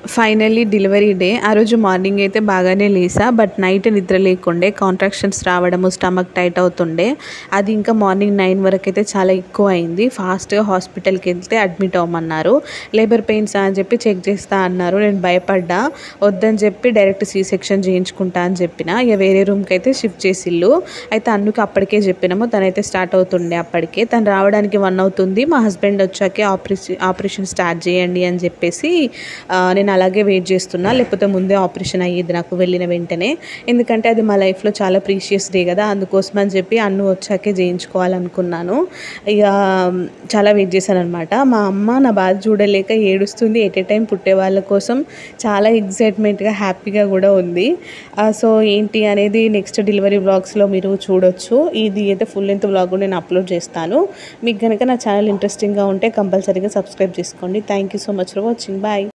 Finally delivery day. ఆ రోజు morning అయితే బాగానే లేసా. బట్ నైట్ నిద్ర లేకుండే. కాంట్రాక్షన్స్ రావడము, స్టమక్ టైట్ అవుతుండే. అది ఇంకా మార్నింగ్ 9 వరకైతే చాలా ఎక్కువ అయింది. ఫాస్ట్‌గా హాస్పిటల్‌కి వెళ్తే అడ్మిట్ అవ్వమన్నారు. లేబర్ పెయిన్స్ అని చెప్పి చెక్ చేస్తా అన్నారు. నేను భయపడ్డా. వద్దని చెప్పి డైరెక్ట్ సి సెక్షన్ చేయించుకుంటా అని చెప్పిన. ఇక వేరే రూమ్‌కి అయితే షిఫ్ట్ చేసిల్లు. అయితే అన్నుకి అప్పటికే చెప్పినాము. తనైతే స్టార్ట్ అవుతుండే అప్పటికే. తను రావడానికి 1 అవుతుంది. మా హస్బెండ్ వచ్చాకే ఆపరేషన్ స్టార్ట్ చేయండి అని చెప్పేసి నేను అలాగే వెయిట్ చేస్తున్నా. లేకపోతే ముందే ఆపరేషన్ అయ్యేది నాకు వెళ్ళిన వెంటనే. ఎందుకంటే అది మా లైఫ్‌లో చాలా ప్రీషియస్ డే కదా! అందుకోసం అని చెప్పి అన్ను వచ్చాకే చేయించుకోవాలనుకున్నాను. ఇక చాలా వెయిట్ చేశాననమాట. మా అమ్మ నా బాధ చూడలేక ఏడుస్తుంది. ఎట్ ఏ టైమ్ పుట్టే వాళ్ళ కోసం చాలా ఎక్సైట్‌మెంట్‌గా, హ్యాపీగా కూడా ఉంది. సో ఏంటి అనేది నెక్స్ట్ డెలివరీ వ్లాగ్స్‌లో మీరు చూడొచ్చు. ఇది అయితే ఫుల్ లెంగ్త్ వ్లాగ్ నేను అప్లోడ్ చేస్తాను. మీకు గనుక నా ఛానల్ ఇంట్రెస్టింగ్‌గా ఉంటే కంపల్సరీగా సబ్స్క్రైబ్ చేసుకోండి. Thank you so much for watching. Bye.